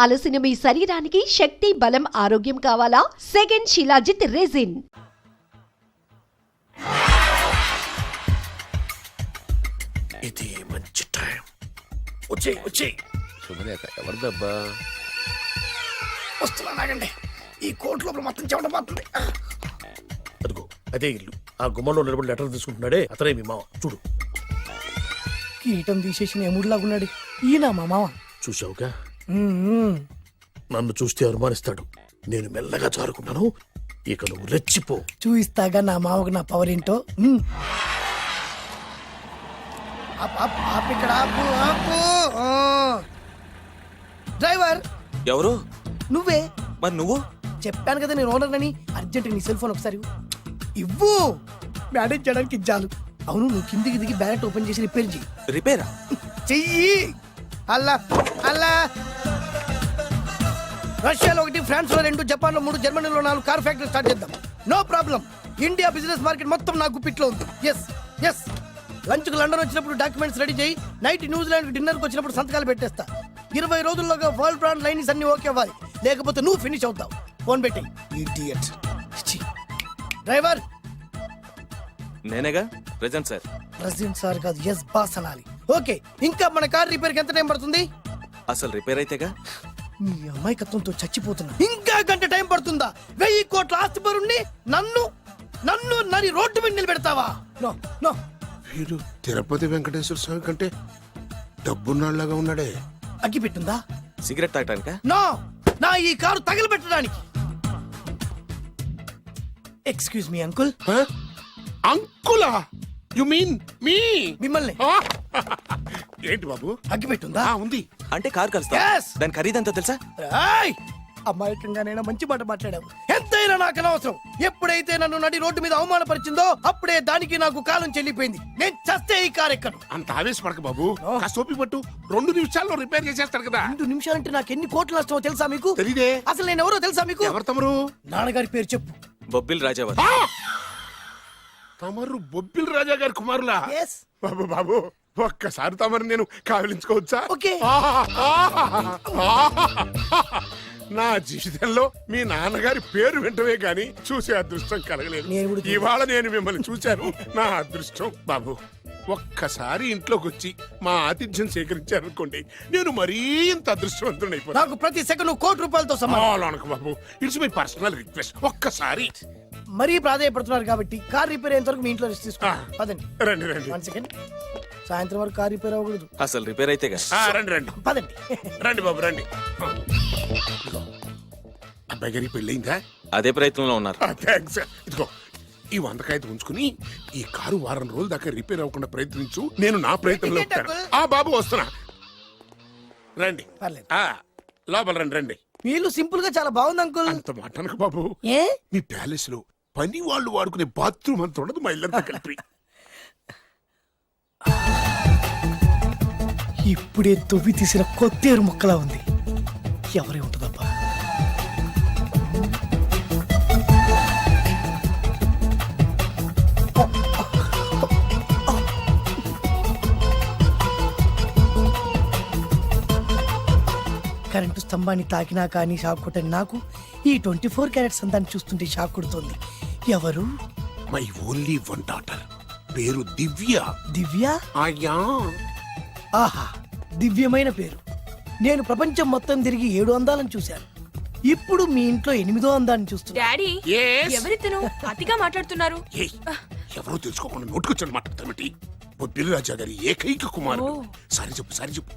అలసిన మీ శరీరానికి శక్తి, బలం, ఆరోగ్యం కావాలా? Second shilajit resin. ఇది మంచి టైం. వచ్చే శుభలేఖ ఎవరిదబ్బా? వస్తున్నా నాగండి. ఈ కోర్టు లోపల మొత్తం చెమట పోతుంది. అదిగో అదే ఇల్లు. ఆ గుమ్మంలో నిలబడి లెటర్ తీసుకుంటున్నాడే అతనే మీ మామ. చూడు. కీటం తీసేసిన ఎముడిలాగున్నాడు ఈయన మా మామ. చూసావుగా, నన్ను చూస్తే అనుమానిస్తాడు. నేను మెల్లగా జారుకున్నాను. ఇక నువ్వు రెచ్చిపో. చూయిస్తాగా నా మామకు నా పవర్ ఏంటో. ఇక్కడ డ్రైవర్ ఎవరు? నువ్వే. మరి నువ్వు? చెప్పాను కదా నేను ఓనర్ అని. అర్జెంట్ నీ సెల్ ఫోన్ ఒకసారి ఇవ్వు. మేనేజ్ చేయడానికి ఇచ్చాను. అవును, నువ్వు కిందికి దిగి బ్యానెట్ ఓపెన్ చేసి రిపేర్ చెయ్యి. రిపేరా? చెయ్యి. అల్లా అల్లా. రష్యాలో 1, ఫ్రాన్స్ లో 2, జపాన్ లో 3, జర్మనీలో 4 కార్ ఫ్యాక్టరీ స్టార్ట్ చేద్దాం. No problem. India business market మొత్తం నా గుప్పిట్లో ఉంది. ఎస్ లంచ్ కు లండన్ వచ్చినప్పుడు డాక్యుమెంట్స్ రెడీ చేయి. నైట్ న్యూజిలాండ్ డిన్నర్ కు వచ్చినప్పుడు సంతకాలు పెట్టేస్తా. 20 రోజుల్లోగా వరల్డ్ బ్రాండ్ లైన్స్ అన్ని ఓకే అవ్వాలి. లేకపోతే నువ్వు ఫినిష్ అవుతావు. ఫోన్ పెట్టి. ఇడియట్. డ్రైవర్. నేనేగా ప్రెజెంట్ సార్. ప్రెసిడెంట్ సార్ కాదు, ఎస్ బాస్ అనాలి. ఓకే, ఇంకా మన కార్ రిపేర్ కి ఎంత టైం పడుతుంది? అసలు రిపేర్ అయితేగా. మీ అమాయకత్వంతో చచ్చిపోతున్నా. ఇంకా గంట టైం పడుతుందా? 1000 కోట్ల ఆస్తి పరుణ్ణి నన్ను నరి రోడ్డు మీద నిలబెడతావా? No no. వీడు తిరుపతి వెంకటేశ్వర స్వామి కంటే డబ్బున్నాళ్ళగా ఉన్నాడే. అగ్గి పెట్టుందా? సిగరెట్ తాగటానికా? నో, నా ఈ కారు తగలబెట్టడానికి. Excuse me uncle. అంకులా? You mean me? మిమ్మల్ని. ఏంటి బాబు? అగ్గి పెట్టుందా? ఉంది. అంటే కార్ కలుస్తా. Yes. దాని ఖరీదంతా తెలుసా? అమాయకంగానైనా మంచి మాట మాట్లాడావు. ఎంతైనా నాకు అనవసరం. ఎప్పుడైతే నన్ను నడి రోడ్డు మీద అవమానపరిచిందో అప్పుడే దానికి నాకు కాలం చెల్లిపోయింది. నేను చస్తే ఈ కారు ఎక్కను. అంత ఆవేశపడక బాబు. కాస్త ఓపిక పట్టు. 2 నిమిషాల్లో రిపేర్ చేసేస్తాడు కదా. 2 నిమిషాలంటే నాకు ఎన్ని కోట్ల నష్టమో తెలుసా మీకు? తెలీదే. అసలు నేను ఎవరో తెలుసా మీకు? ఎవరు తమరు? నాన్నగారి పేరు చెప్పు. బొబ్బిల్ రాజావారు. తమరు బొబ్బిల్ రాజా గారి కుమారులా? Yes. బాబు బాబు, ఒక్కసారి తమరు నేను కావలించుకోవచ్చా? ఓకే. నా జీవితంలో మీ నాన్నగారి పేరు వింటమే గాని చూసే అదృష్టం కలగలేదు. ఇవాళ నేను మిమ్మల్ని చూశాను. నా అదృష్టం. బాబు, ఒక్కసారి ఇంట్లోకి వచ్చి మా ఆతిథ్యం సేకరించారనుకోండి, నేను మరీ ఇంత అదృష్టవంతుడైపోతాను. నాకు ప్రతి సెకండ్ 1 కోటి రూపాయలతో సమానం. బాబు, ఇట్స్ మై పర్సనల్ రిక్వెస్ట్. ఒక్కసారి. మరీ ప్రాధాయపడుతున్నారు కాబట్టి కార్ రిపేర్ అయ్యేంత వరకు మీ ఇంట్లో రెస్ట్ తీసుకో. పదండి. రండి రండి. 1 సెకండ్. సాయంత్రం వరకు కార్ రిపేర్ అవ్వకూడదు. అసలు రిపేర్ అయితేగా. రండి రండి. పదండి. రండి బాబు రండి. అబ్బాయి గారికి పెళ్ళయిందా? అదే ప్రయత్నంలో ఉన్నారు. థ్యాంక్స్. ఇదిగో ఈ 100 కాగితం ఉంచుకుని ఈ కారు వారం రోజుల దాకా రిపేర్ అవ్వకుండా ప్రయత్నించు. నేను నా ప్రయత్నంలో ఉంటాను. బాబు వస్తున్నా. రండి. పర్లేదు. లోపల రండి రండి. వీళ్ళు సింపుల్ గా చాలా బాగుంది అంకుల్. అంత మాట అనకు బాబు. ఏ? మీ ప్యాలెస్ లో పని వాళ్ళు వాడుకునే బాత్రూమ్ అంత ఉండదు. మా ఇల్లంతా కలిపి. ఇప్పుడే తొవ్వి తీసిన కొత్తేరు ముక్కలా ఉంది. ఎవరే ఉంటుందబ్బా? కరెంటు స్తంభాన్ని తాకినా కానీ షాక్ కొట్టని నాకు ఈ 24 క్యారెట్స్ అందాన్ని చూస్తుంటే షాక్ కొడుతోంది. ఎవరు? My only 1 daughter. పేరు దివ్య. దివ్య? అయ్యా. ఆహా, దివ్యమైన పేరు. నేను ప్రపంచం మొత్తం తిరిగి 7 అందాలను చూశాను. ఇప్పుడు మీ ఇంట్లో 8వ అందాన్ని చూస్తున్నా. Daddy, Yes? ఎవరితను అతిగా మాట్లాడుతున్నారు? ఏయ్, ఎవరో తెలుసుకోకుండా నోటుకొచ్చాను మాట్లాడతామటి. బొబ్బిలి రాజా గారి ఏకైక కుమారుడు. సారీ చెప్పు.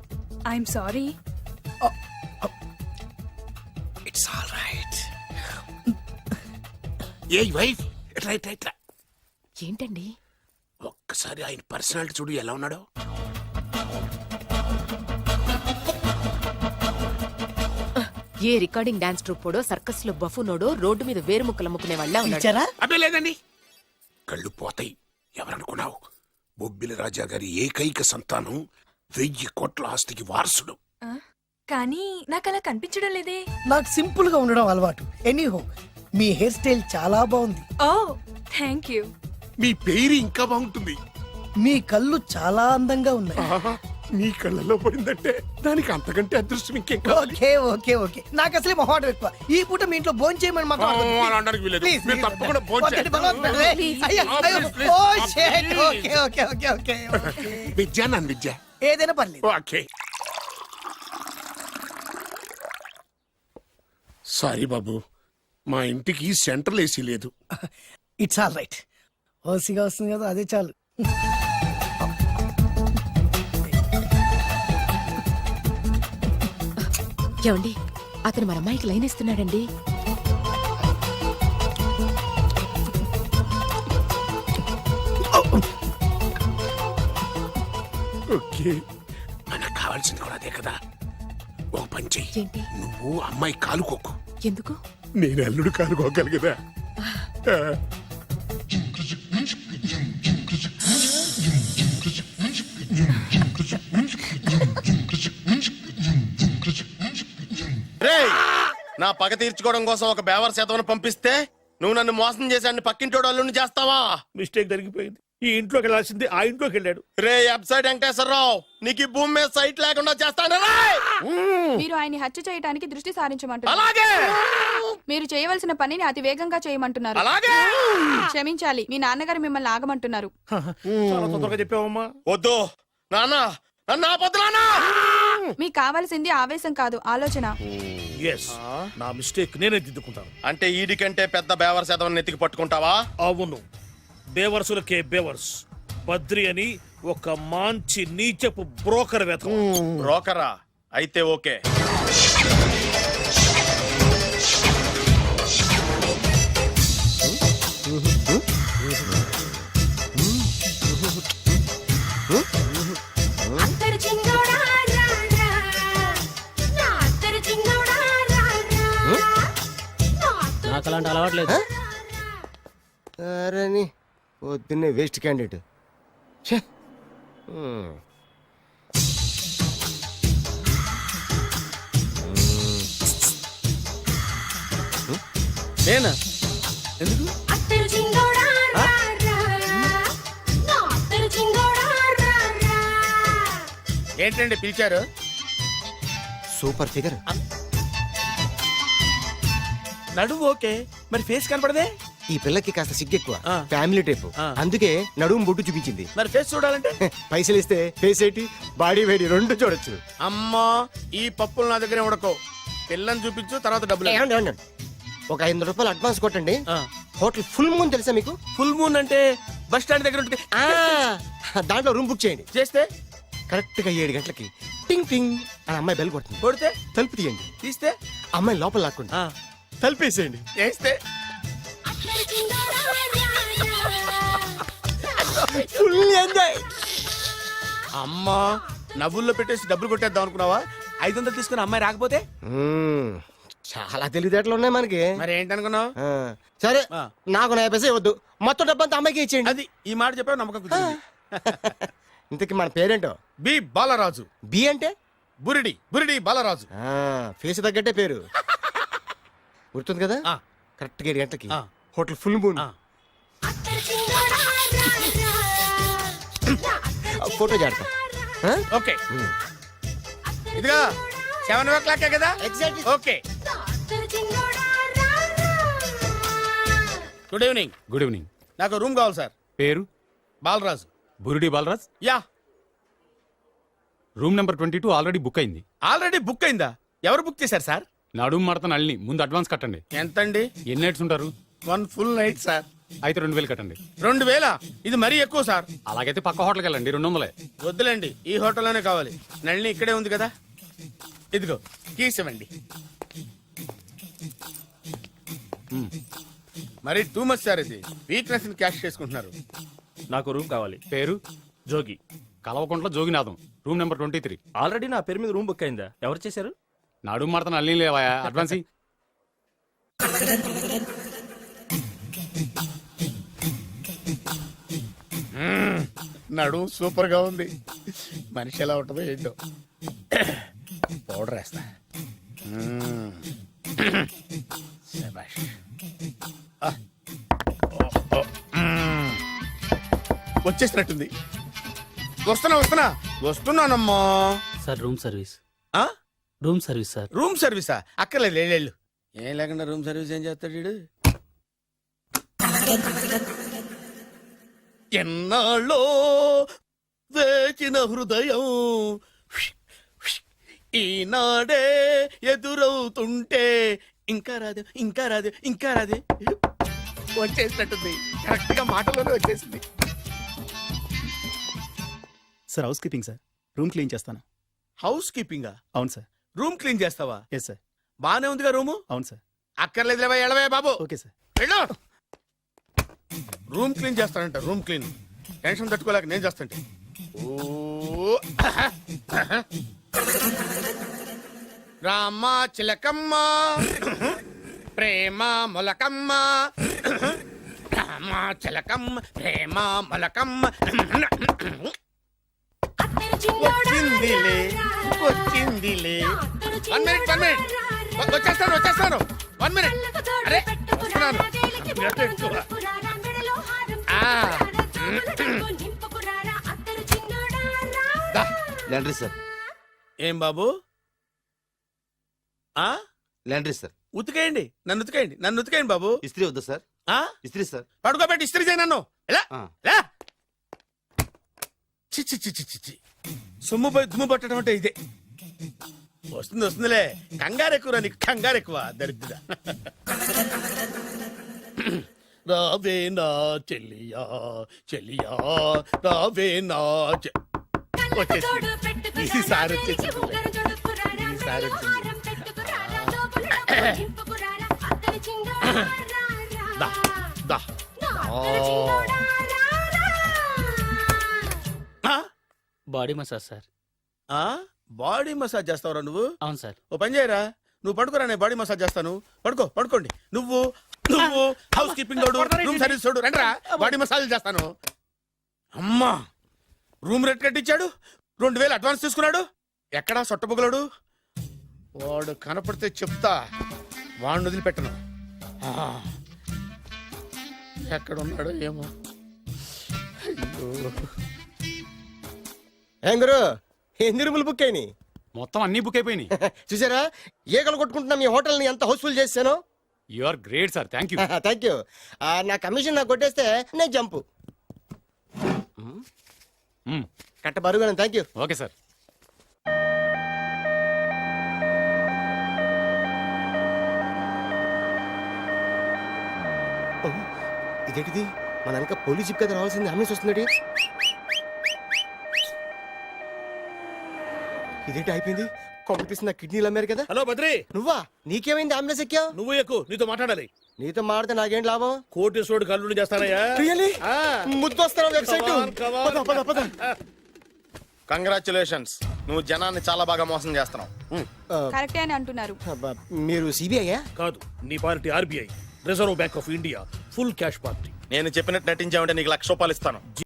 I'm sorry. It's all right. A wife, ఇట్లా ఏంటండి? ఒక్కసారి ఆయన పర్సనాలిటీ చూడు ఎలా ఉన్నాడో. ఏ రికార్డింగ్ డాన్స్ ట్రూపోడో, సర్కస్ లో బఫూనోడో, రోడ్డు మీద వేరు ముక్కలు అమ్ముకునే వాళ్ళ ఉన్నాడు. అబ్బే లేదండి, కళ్ళు పోతాయి. ఎవరనుకున్నావు? బొబ్బిలి రాజా గారి ఏకైక సంతానం, 1000 కోట్ల ఆస్తికి వారసుడు. కానీ నాకు అలా కనిపించడం లేదే. నాకు సింపుల్ గా ఉండడం అలవాటు. ఎనీహో, మీ హెయిర్ స్టైల్ చాలా బాగుంది. ఓ థ్యాంక్ యూ. మీ పేరు ఇంకా బాగుంటుంది. మీ కళ్ళు చాలా అందంగా ఉన్నాయి. నీ కళ్ళల్లో పడిందంటే దానికి అంతకంటే అదృష్టం ఇంకేం కావాలి? ఓకే ఓకే ఓకే నాకు అసలే మొహాటం ఎక్కువ. ఈ పూట మీ ఇంట్లో భోజనం చేయమని మాత్రం అడగొద్దు. అలా అనడానికి వీలేదు. Please, మీరు please. తప్పకుండా భోజనం ఒక్కటి చేయండి. బలవంతం పెట్టవే. అయ్యో, అయ్యో. Please, please. Oh, shit. Please. Okay okay okay okay okay. Vidya నన్ను విద్య. ఏదైనా పర్లేదు. ఓకే సారీ బాబు, మా ఇంటికి సెంట్రల్ ఏసీ లేదు. It's all right. ఓసిగా వస్తుంది కదా, అదే చాలు. ఏమండి అతను మన అమ్మాయికి లైన్ ఇస్తున్నాడండి. ఓకే, మనకు కావాల్సింది కూడా అదే కదా. ఓ పని చెయ్యి, ఏంటి? నువ్వు అమ్మాయి కాలుకోకు, ఎందుకు? నేను అల్లుడు కాలుకోగలి కదా. రేయ్, నా పగ తీర్చుకోవడం కోసం ఒక బేవర్ శాతం పంపిస్తే నువ్వు నన్ను మోసం చేశాన్ని పక్కింటోడు అల్లుని చేస్తావా? మిస్టేక్ జరిగిపోయింది. ఈ ఇంట్లోకి వెళ్ళాల్సింది ఆ ఇంట్లోకి వెళ్ళాడు. రే వెబ్సైట్ వెంకటేశ్వరరావు, నీకు ఈ భూమి మీద సైట్ లేకుండా చేస్తాను. మీరు ఆయన్ని హత్య చేయడానికి దృష్టి సారించమంటున్నారు. అలాగే మీరు చేయవలసిన పనిని అతి వేగంగా చేయమంటున్నారు. అలాగే క్షమించాలి, మీ నాన్నగారు మిమ్మల్ని ఆగమంటున్నారు. చాలా తొందరగా చెప్పావమ్మా. వద్దు నాన్న, నన్ను ఆపొద్దు నాన్న. మీకు కావాల్సింది ఆవేశం కాదు, ఆలోచన. ఎస్, నా మిస్టేక్ నేనే దిద్దుకుంటాను. అంటే ఈడి కంటే పెద్ద బేవర్ శాతం నెత్తికి పట్టుకుంటావా? అవును, బేవర్సులకే బేవర్స్. బద్రి అని ఒక మంచి నీచపు బ్రోకర్ వెతకం. బ్రోకరా? అయితే ఓకే. నాకు అలాంటి అలవాట్లేదు. అరే నీ పొద్దున్నే వేస్ట్ క్యాండిడేట్. నేనా? ఎందుకు? ఏంటండి పిలిచారు? Super figure. నడువు ఓకే, మరి ఫేస్ కనపడదే. ఈ పిల్లకి కాస్త సిగ్గెక్కువ, ఫ్యామిలీ టైప్. అందుకే నడుము బొట్టు చూపించింది. మరి ఫేస్ చూడాలంటే పైసలు ఇస్తే ఫేస్ ఏంటి, బాడీ వేడి రెండు చూడొచ్చు. అమ్మా, ఈ పప్పులు నా దగ్గర ఉడకో. పిల్లని చూపించు, తర్వాత డబ్బులు. ఏమండి, ఏమండి, ఒక 500 రూపాయలు అడ్వాన్స్ కొట్టండి. హోటల్ ఫుల్ మూన్ తెలుసా మీకు? ఫుల్ మూన్ అంటే బస్ స్టాండ్ దగ్గర ఉంటుంది. దాంట్లో రూమ్ బుక్ చేయండి. చేస్తే కరెక్ట్ గా 7 గంటలకి టింగ్ టింగ్ అని అమ్మాయి బెల్ కొడుతుంది. కొడితే తలుపు తీయండి. తీస్తే అమ్మాయి లోపల లాక్కుండి తలుపేసేయండి. చేస్తే ఫుల్ ఎంజాయ్. అమ్మా, నవ్వుల్లో పెట్టేసి డబ్బులు కొట్టేద్దాం అనుకున్నావా? 500 తీసుకుని అమ్మాయి రాకపోతే? చాలా తెలివితేటలు ఉన్నాయి మనకి. మరి ఏంటనుకున్నావు? సరే, ఆ. నాకు 50 పైసలు వద్దు, మొత్తం డబ్బంతా అమ్మాయికి ఇచ్చేయండి. అది ఈ మాట చెప్పావు, నమ్మకం కుదిరింది. ఇంతకి మన పేరేంటో? బి బాలరాజు. బి అంటే బురిడి, బురిడి బాలరాజు. ఫేస్ తగ్గట్టే పేరు. గుర్తుంది కదా? ఆ. కరెక్ట్ గా 7 గంటలకి ఆ. Hotel full moon. ఆ. ఫోటో జాడతా. ఓకే, ఇదిగా 7:00 కదా? Exactly. Okay. Good evening. Good evening. నాకు రూమ్ కావాలి సార్. పేరు? Balaraju. Burudi Balaraj. Yeah. Room number 22 already book అయింది. ఆల్రెడీ బుక్ అయిందా? ఎవరు బుక్ చేశారు సార్? నడుము మడత నళ్ళని ముందు అడ్వాన్స్ కట్టండి. ఎంతండి? ఎన్ని నైట్స్ ఉంటారు? 1 ఫుల్ నైట్ సార్. అయితే 2000 కట్టండి. 2000? ఇది మరీ ఎక్కువ సార్. అలాగైతే పక్క హోటల్కి వెళ్ళండి, 200. వద్దులేండి, ఈ హోటల్లోనే కావాలి. నళిని ఇక్కడే ఉంది కదా. ఇదిగో కీస్ ఇవ్వండి. మరి టూ మచ్ సార్, ఇది వీక్నెస్ క్యాష్ చేసుకుంటున్నారు. నాకు రూమ్ కావాలి. పేరు? Jogi. Kalavakuntla Joginatham. Room number 23. Already నా పేరు మీద రూమ్ బుక్ అయిందా? ఎవరు చేశారు? నడుము మడత నళ్ళని లేవా, అడ్వాన్స్ ఇయ్యి. నడు సూపర్ గా ఉంది. మనిషి ఎలా ఉంటుందో ఏంటో. పౌడర్ వేస్తా. శభాష్. వచ్చేసినట్టుంది. వస్తున్నా. వస్తున్నానమ్మా. సార్ రూమ్ సర్వీస్ ఆ? Room service sir. రూమ్ సర్వీసా? అక్కర్లేదు, లేళ్ళు. ఏం లేకుండా రూమ్ సర్వీస్ ఏం చేస్తాడు వీడు? ఎన్నాళ్ళో వేచిన హృదయం ఈనాడే ఎదురవుతుంటే ఇంకా రాదు, ఇంకా రాదు, ఇంకా రాదు. వచ్చేసినట్టుంది, కరెక్ట్ గా మాటలోనే వచ్చేసింది. Sir housekeeping sir. Room clean చేస్తాను. హౌస్ కీపింగా? అవును సార్. రూమ్ క్లీన్ చేస్తావా? Yes sir. బానే ఉందిగా రూము? అవును సార్. అక్కర్లేదు, ఎడవే బాబు. Okay sir. వెళ్ళు. రూమ్ క్లీన్ చేస్తానంట, రూమ్ క్లీన్. టెన్షన్ తట్టుకోలేక నేను చేస్తాంటే. ఓ రామ చిలకమ్మ ప్రేమ మొలకమ్మ, రామ చిలకమ్మ ప్రేమ మొలకమ్మ. వచ్చిందిలే, వచ్చిందిలే. 1 minute, 1 minute. వచ్చేస్తాను, వచ్చేస్తాను. 1 minute. అరే వస్తున్నాను. Laundry sir. ఏం బాబు? ఆ లాండ్రీ సార్. ఉతికేయండి, నన్ను ఉతికేయండి, నన్ను ఉతికేయండి బాబు. ఇస్త్రీ వద్దా సార్? ఆ ఇస్త్రీ సార్. పడుకోబెట్టి ఇస్త్రీ చేయి నన్ను. ఎలా ఆ. ఎలా? చి చి చి చి చి చి. సొమ్ము పోయి దుమ్ము పట్టడం అంటే ఇదే. వస్తుంది వస్తుందిలే. కంగారు ఎక్కువ, నీకు కంగారు ఎక్కువ దరిద్ర. రావే నా చెల్లియా చెల్లియా, రావే నా వచ్చేసి ఈసారి వచ్చేసి ఈసారి వచ్చింది. దా దా. Body massage sir. Body massage చేస్తావురా నువ్వు? అవును సార్. ఓ పని చేయరా, నువ్వు పడుకోరా, నేను బాడీ మసాజ్ చేస్తాను. పడుకో, పడుకోండి. నువ్వు నువ్వు హౌస్ కీపింగ్ తోడు, రూమ్ సర్వీస్ తోడు, రండిరా బాడీ మసాజ్ చేస్తాను. అమ్మా, రూమ్ రేట్ కట్టించాడు, 2000 అడ్వాన్స్ తీసుకున్నాడు. ఎక్కడా సొట్టబుగలడు? వాడు కనపడితే చెప్తా, వాడిని వదిలిపెట్టను. ఎక్కడున్నాడో ఏమో. అయ్యో. ఏం గురు, ఎన్ని రూములు బుక్ అయినాయి? మొత్తం అన్ని బుక్ అయిపోయినాయి. చూసారా, ఈగలు కొట్టుకుంటున్నా మీ హోటల్ ని ఎంత హౌస్ఫుల్ చేశాను. You are great sir, thank you. Thank you. నా కమిషన్ నాకు కొట్టేస్తే నేను జంపు కట్ట బరుగా. Thank you. Okay sir. ఇదేంటిది, మన వెనక పోలీస్ జిప్ కదా రావాల్సింది, అంబులెన్స్ వస్తుంది. ఇదేంటి అయిపోయింది? కొంపపిస్తుంది, కిడ్నీలు అమ్మారు కదా. హలో బద్రి, నువ్వా? నీకేమైంది? అంబులెన్స్ ఎక్కావు? నువ్వు ఎక్కువ, నీతో మాట్లాడాలి. నీతో మాడితే నాకేం లాభం? కోటేశ్వరుడు కల్లుడు చేస్తానయ్యా. రియల్లీ? ముద్దు వస్తారా వెబ్సైట్? పద పద పద. కంగ్రాచులేషన్స్, నువ్వు జనాన్ని చాలా బాగా మోసం చేస్తున్నావు. కరెక్టే అని అంటున్నారు. అబ్బా, మీరు సిబిఐయా? కాదు, నీ party RBI, reserve bank of India, full cash party. నేను చెప్పినట్టు నటించామంటే నీకు 1,00,000 రూపాయలు ఇస్తాను.